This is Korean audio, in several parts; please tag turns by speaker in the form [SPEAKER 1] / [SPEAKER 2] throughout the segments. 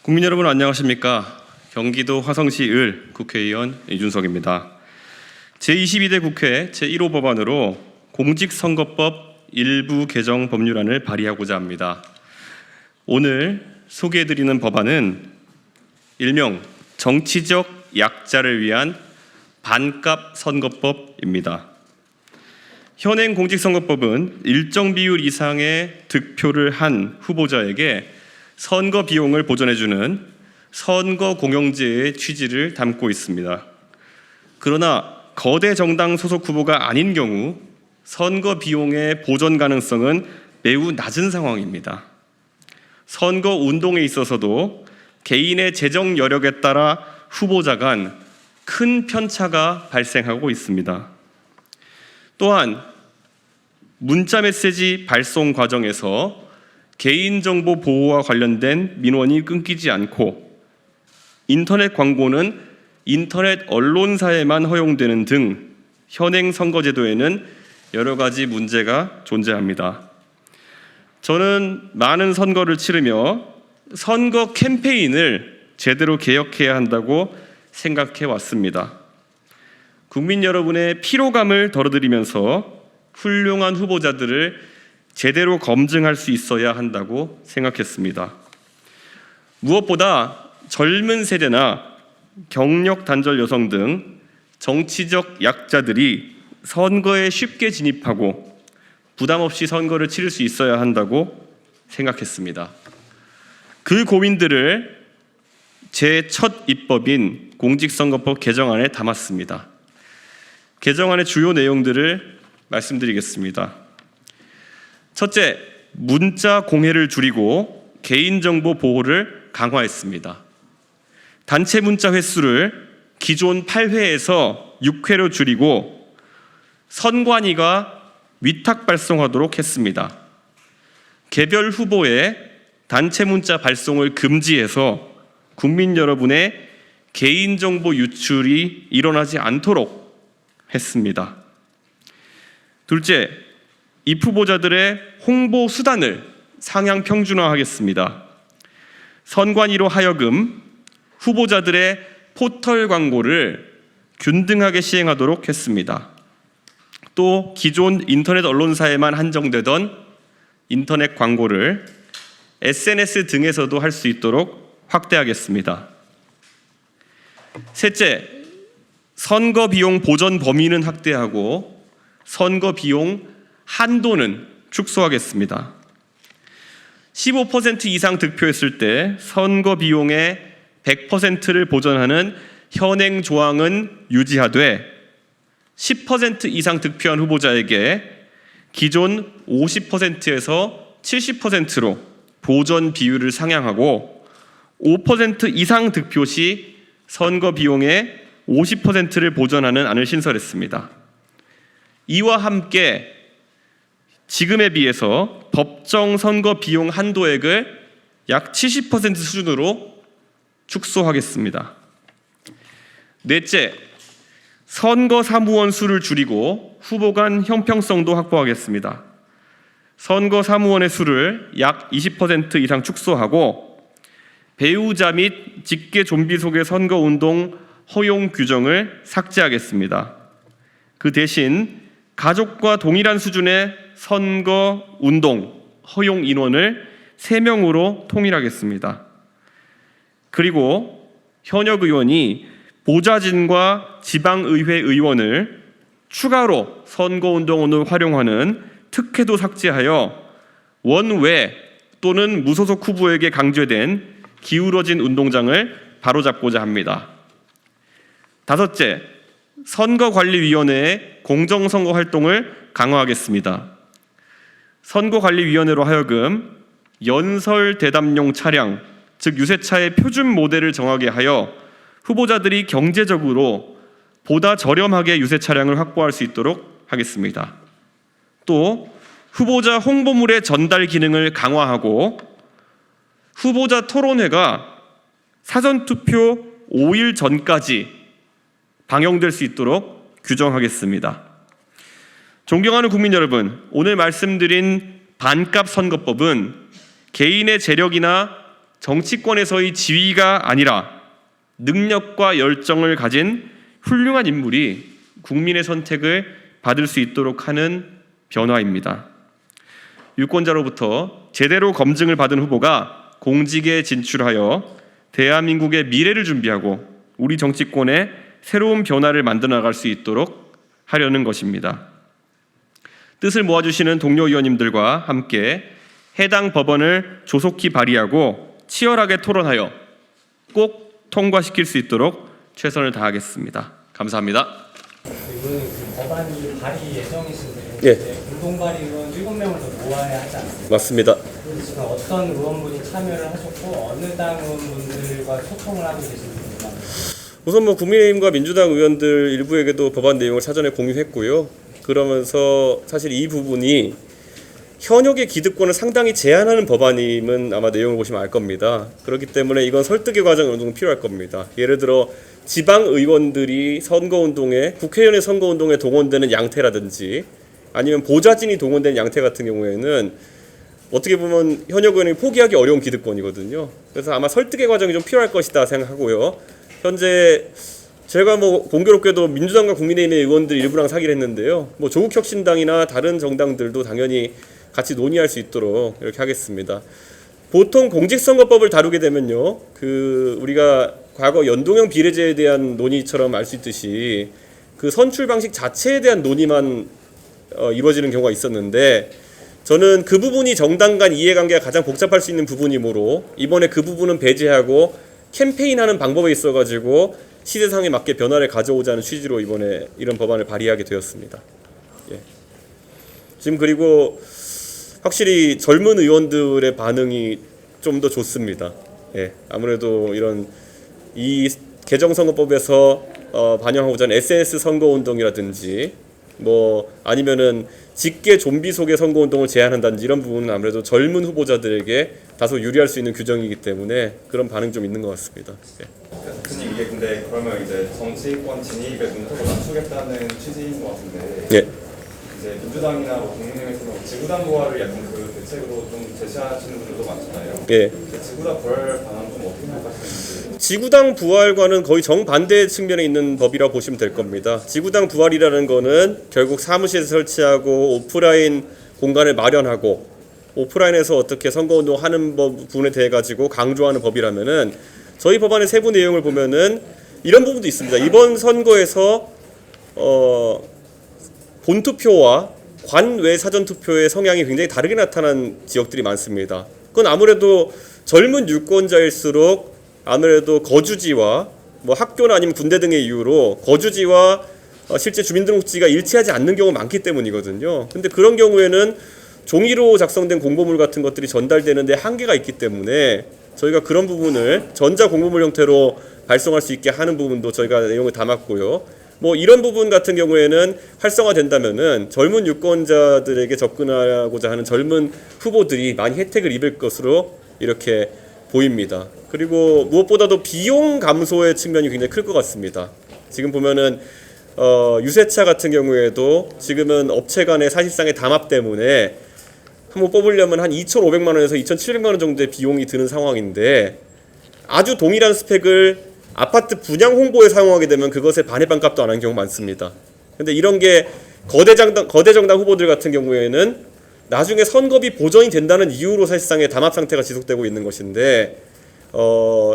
[SPEAKER 1] 국민 여러분 안녕하십니까? 경기도 화성시 을 국회의원 이준석입니다. 제22대 국회 제1호 법안으로 공직선거법 일부 개정 법률안을 발의하고자 합니다. 오늘 소개해드리는 법안은 일명 정치적 약자를 위한 반값 선거법입니다. 현행 공직선거법은 일정 비율 이상의 득표를 한 후보자에게 선거 비용을 보전해주는 선거 공영제의 취지를 담고 있습니다. 그러나 거대 정당 소속 후보가 아닌 경우 선거 비용의 보전 가능성은 매우 낮은 상황입니다. 선거 운동에 있어서도 개인의 재정 여력에 따라 후보자 간 큰 편차가 발생하고 있습니다. 또한 문자 메시지 발송 과정에서 개인정보 보호와 관련된 민원이 끊기지 않고 인터넷 광고는 인터넷 언론사에만 허용되는 등 현행 선거제도에는 여러 가지 문제가 존재합니다. 저는 많은 선거를 치르며 선거 캠페인을 제대로 개혁해야 한다고 생각해 왔습니다. 국민 여러분의 피로감을 덜어드리면서 훌륭한 후보자들을 제대로 검증할 수 있어야 한다고 생각했습니다. 무엇보다 젊은 세대나 경력 단절 여성 등 정치적 약자들이 선거에 쉽게 진입하고 부담 없이 선거를 치를 수 있어야 한다고 생각했습니다. 그 고민들을 제 첫 입법인 공직선거법 개정안에 담았습니다. 개정안의 주요 내용들을 말씀드리겠습니다. 첫째, 문자 공해를 줄이고 개인정보 보호를 강화했습니다. 단체 문자 횟수를 기존 8회에서 6회로 줄이고 선관위가 위탁 발송하도록 했습니다. 개별 후보의 단체 문자 발송을 금지해서 국민 여러분의 개인정보 유출이 일어나지 않도록 했습니다. 둘째, 입 후보자들의 홍보 수단을 상향 평준화하겠습니다. 선관위로 하여금 후보자들의 포털 광고를 균등하게 시행하도록 했습니다. 또 기존 인터넷 언론사에만 한정되던 인터넷 광고를 SNS 등에서도 할 수 있도록 확대하겠습니다. 셋째, 선거 비용 보전 범위는 확대하고 선거 비용 한도는 축소하겠습니다. 15% 이상 득표했을 때 선거 비용의 100%를 보전하는 현행 조항은 유지하되 10% 이상 득표한 후보자에게 기존 50%에서 70%로 보전 비율을 상향하고 5% 이상 득표 시 선거 비용의 50%를 보전하는 안을 신설했습니다. 이와 함께 지금에 비해서 법정 선거 비용 한도액을 약 70% 수준으로 축소하겠습니다. 넷째, 선거 사무원 수를 줄이고 후보 간 형평성도 확보하겠습니다. 선거 사무원의 수를 약 20% 이상 축소하고 배우자 및 직계 좀비 속의 선거운동 허용 규정을 삭제하겠습니다. 그 대신 가족과 동일한 수준의 선거운동 허용 인원을 3명으로 통일하겠습니다. 그리고 현역 의원이 보좌진과 지방의회 의원을 추가로 선거운동원으로 활용하는 특혜도 삭제하여 원외 또는 무소속 후보에게 강제된 기울어진 운동장을 바로잡고자 합니다. 다섯째, 선거관리위원회의 공정선거 활동을 강화하겠습니다. 선거관리위원회로 하여금 연설 대담용 차량, 즉 유세차의 표준 모델을 정하게 하여 후보자들이 경제적으로 보다 저렴하게 유세 차량을 확보할 수 있도록 하겠습니다. 또 후보자 홍보물의 전달 기능을 강화하고 후보자 토론회가 사전투표 5일 전까지 방영될 수 있도록 규정하겠습니다. 존경하는 국민 여러분, 오늘 말씀드린 반값 선거법은 개인의 재력이나 정치권에서의 지위가 아니라 능력과 열정을 가진 훌륭한 인물이 국민의 선택을 받을 수 있도록 하는 변화입니다. 유권자로부터 제대로 검증을 받은 후보가 공직에 진출하여 대한민국의 미래를 준비하고 우리 정치권의 새로운 변화를 만들어 나갈 수 있도록 하려는 것입니다. 뜻을 모아주시는 동료 의원님들과 함께 해당 법안을 조속히 발의하고 치열하게 토론하여 꼭 통과시킬 수 있도록 최선을 다하겠습니다. 감사합니다.
[SPEAKER 2] 이번에 법안이 발의 예정이신데
[SPEAKER 3] 예.
[SPEAKER 2] 공동 발의 의원 7명을 더 모아야 하지 않습니까?
[SPEAKER 3] 맞습니다.
[SPEAKER 2] 지금 어떤 의원분이 참여를 하셨고 어느 당 의원분들과 소통을 하고 계신지
[SPEAKER 3] 우선 국민의힘과 민주당 의원들 일부에게도 법안 내용을 사전에 공유했고요. 그러면서 사실 이 부분이 현역의 기득권을 상당히 제한하는 법안임은 아마 내용을 보시면 알 겁니다. 그렇기 때문에 이건 설득의 과정이 어느 정도 필요할 겁니다. 예를 들어 지방 의원들이 선거운동에 국회의원의 선거운동에 동원되는 양태라든지 아니면 보좌진이 동원되는 양태 같은 경우에는 어떻게 보면 현역 의원이 포기하기 어려운 기득권이거든요. 그래서 아마 설득의 과정이 좀 필요할 것이다 생각하고요. 현재 제가 공교롭게도 민주당과 국민의힘의 의원들 일부랑 상의를 했는데요. 조국혁신당이나 다른 정당들도 당연히 같이 논의할 수 있도록 이렇게 하겠습니다. 보통 공직선거법을 다루게 되면요, 우리가 과거 연동형 비례제에 대한 논의처럼 알 수 있듯이 그 선출 방식 자체에 대한 논의만 이루어지는 경우가 있었는데, 저는 그 부분이 정당 간 이해관계가 가장 복잡할 수 있는 부분이므로 이번에 그 부분은 배제하고 캠페인하는 방법에 있어가지고 시대상에 맞게 변화를 가져오자는 취지로 이번에 이런 법안을 발의하게 되었습니다. 예. 지금 그리고 확실히 젊은 의원들의 반응이 좀 더 좋습니다. 예. 아무래도 이 개정선거법에서 반영하고자 하는 SNS 선거운동이라든지 아니면은 직계 좀비 속의 선거운동을 제한한다든지 이런 부분은 아무래도 젊은 후보자들에게 다소 유리할 수 있는 규정이기 때문에 그런 반응이 좀 있는 것 같습니다. 예.
[SPEAKER 4] 교수님, 이게 근데 그러면 이제 정치권 진입에 문턱을 낮추겠다는 취지인 것 같은데,
[SPEAKER 3] 예.
[SPEAKER 4] 이제 민주당이나 국민의힘에서는 지구당 부활을 약간 그 대책으로 좀 제시하시는 분들도 많잖아요.
[SPEAKER 3] 예.
[SPEAKER 4] 지구당 부활 방안 좀 어떻게 생각하시는지.
[SPEAKER 3] 지구당 부활과는 거의 정반대 측면에 있는 법이라고 보시면 될 겁니다. 지구당 부활이라는 거는 결국 사무실에 설치하고 오프라인 공간을 마련하고 오프라인에서 어떻게 선거운동 하는 부분에 대해 가지고 강조하는 법이라면은 저희 법안의 세부 내용을 보면은 이런 부분도 있습니다. 이번 선거에서 본투표와 관외 사전투표의 성향이 굉장히 다르게 나타난 지역들이 많습니다. 그건 아무래도 젊은 유권자일수록 아무래도 거주지와 학교나 아니면 군대 등의 이유로 거주지와 실제 주민등록지가 일치하지 않는 경우가 많기 때문이거든요. 근데 그런 경우에는 종이로 작성된 공보물 같은 것들이 전달되는데 한계가 있기 때문에 저희가 그런 부분을 전자공보물 형태로 발송할 수 있게 하는 부분도 저희가 내용을 담았고요. 이런 부분 같은 경우에는 활성화된다면은 젊은 유권자들에게 접근하고자 하는 젊은 후보들이 많이 혜택을 입을 것으로 이렇게 보입니다. 그리고 무엇보다도 비용 감소의 측면이 굉장히 클 것 같습니다. 지금 보면은 유세차 같은 경우에도 지금은 업체 간의 사실상의 담합 때문에 한번 뽑으려면 한 2,500만 원에서 2,700만 원 정도의 비용이 드는 상황인데 아주 동일한 스펙을 아파트 분양 홍보에 사용하게 되면 그것의 반의 반값도 안 하는 경우가 많습니다. 근데 이런 게 거대 정당 후보들 같은 경우에는 나중에 선거비 보전이 된다는 이유로 사실상의 담합 상태가 지속되고 있는 것인데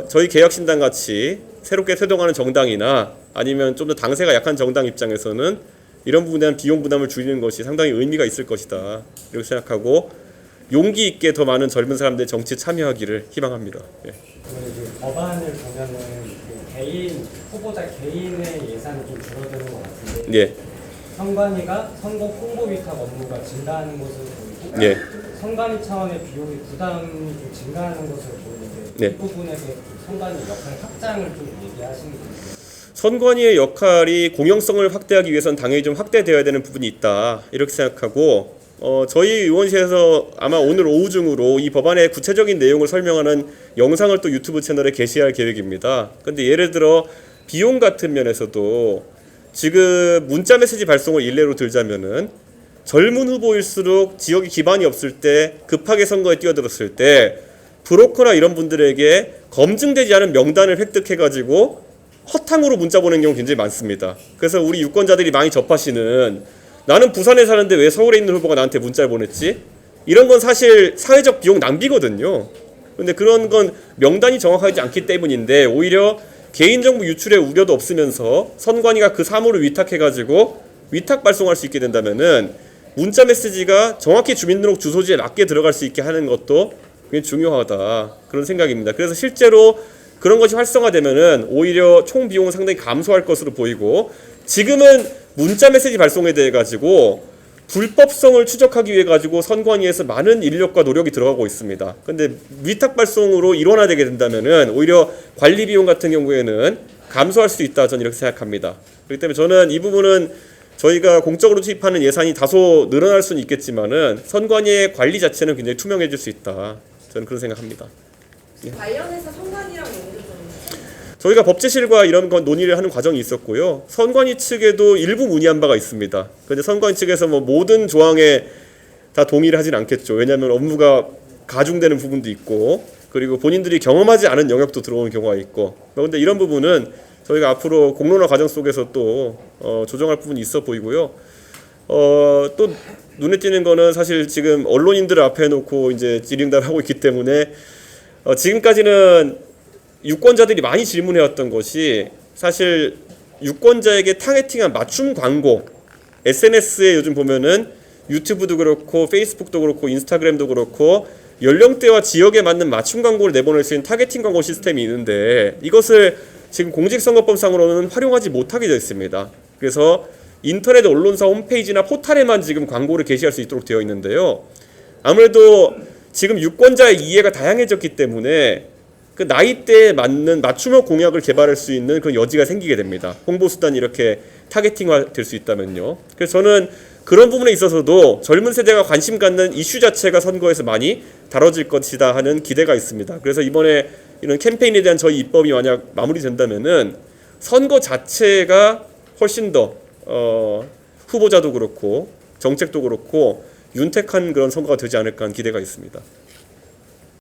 [SPEAKER 3] 저희 개혁신당 같이 새롭게 태동하는 정당이나 아니면 좀 더 당세가 약한 정당 입장에서는 이런 부분에 대한 비용 부담을 줄이는 것이 상당히 의미가 있을 것이다 이렇게 생각하고 용기 있게 더 많은 젊은 사람들이 정치에 참여하기를 희망합니다. 예.
[SPEAKER 2] 법안을 보면은 개인 후보자 개인의 예산이 좀 줄어드는 것 같은데
[SPEAKER 3] 예.
[SPEAKER 2] 선관위가 선거 홍보 위탁 업무가 증가하는 것으로 보이고
[SPEAKER 3] 예.
[SPEAKER 2] 선관위 차원의 비용이 부담이 좀 증가하는 것으로 보이는데
[SPEAKER 3] 네.
[SPEAKER 2] 이 부분에 대해 선관위 역할 확장을 좀 얘기하시는 거예요.
[SPEAKER 3] 선관위의 역할이 공영성을 확대하기 위해서는 당연히 좀 확대되어야 되는 부분이 있다 이렇게 생각하고 저희 의원실에서 아마 오늘 오후 중으로 이 법안의 구체적인 내용을 설명하는 영상을 또 유튜브 채널에 게시할 계획입니다. 근데 예를 들어 비용 같은 면에서도 지금 문자 메시지 발송을 일례로 들자면은 젊은 후보일수록 지역에 기반이 없을 때 급하게 선거에 뛰어들었을 때 브로커나 이런 분들에게 검증되지 않은 명단을 획득해가지고 허탕으로 문자 보낸 경우 굉장히 많습니다. 그래서 우리 유권자들이 많이 접하시는 나는 부산에 사는데 왜 서울에 있는 후보가 나한테 문자를 보냈지? 이런 건 사실 사회적 비용 낭비거든요. 근데 그런 건 명단이 정확하지 않기 때문인데 오히려 개인정보 유출의 우려도 없으면서 선관위가 그 사무를 위탁해가지고 위탁 발송할 수 있게 된다면은 문자 메시지가 정확히 주민등록 주소지에 맞게 들어갈 수 있게 하는 것도 굉장히 중요하다 그런 생각입니다. 그래서 실제로 그런 것이 활성화되면은 오히려 총 비용은 상당히 감소할 것으로 보이고 지금은 문자 메시지 발송에 대해 가지고 불법성을 추적하기 위해 가지고 선관위에서 많은 인력과 노력이 들어가고 있습니다. 근데 위탁 발송으로 일원화되게 된다면은 오히려 관리 비용 같은 경우에는 감소할 수 있다 저는 이렇게 생각합니다. 그렇기 때문에 저는 이 부분은 저희가 공적으로 투입하는 예산이 다소 늘어날 수는 있겠지만은 선관위의 관리 자체는 굉장히 투명해질 수 있다. 저는 그런 생각합니다.
[SPEAKER 5] 관련해서 선관위랑 연결 좀.
[SPEAKER 3] 저희가 법제실과 이런 건 논의를 하는 과정이 있었고요. 선관위 측에도 일부 문의한 바가 있습니다. 그런데 선관위 측에서 뭐 모든 조항에 다 동의를 하진 않겠죠. 왜냐하면 업무가 가중되는 부분도 있고 그리고 본인들이 경험하지 않은 영역도 들어오는 경우가 있고 그런데 이런 부분은 저희가 앞으로 공론화 과정 속에서 또 조정할 부분이 있어 보이고요. 또 눈에 띄는 거는 사실 지금 언론인들을 앞에 놓고 이제 질의응답을 하고 있기 때문에 지금까지는 유권자들이 많이 질문해왔던 것이 사실 유권자에게 타겟팅한 맞춤 광고 SNS에 요즘 보면은 유튜브도 그렇고 페이스북도 그렇고 인스타그램도 그렇고 연령대와 지역에 맞는 맞춤 광고를 내보낼 수 있는 타겟팅 광고 시스템이 있는데 이것을 지금 공직선거법상으로는 활용하지 못하게 되어 있습니다. 그래서 인터넷 언론사 홈페이지나 포털에만 지금 광고를 게시할 수 있도록 되어 있는데요. 아무래도 지금 유권자의 이해가 다양해졌기 때문에 그 나이대에 맞는 맞춤형 공약을 개발할 수 있는 그런 여지가 생기게 됩니다. 홍보수단이 이렇게 타겟팅화 될 수 있다면요. 그래서 저는 그런 부분에 있어서도 젊은 세대가 관심 갖는 이슈 자체가 선거에서 많이 다뤄질 것이다 하는 기대가 있습니다. 그래서 이번에 이런 캠페인에 대한 저희 입법이 만약 마무리된다면은 선거 자체가 훨씬 더 후보자도 그렇고 정책도 그렇고 윤택한 그런 선거가 되지 않을까 하는 기대가 있습니다.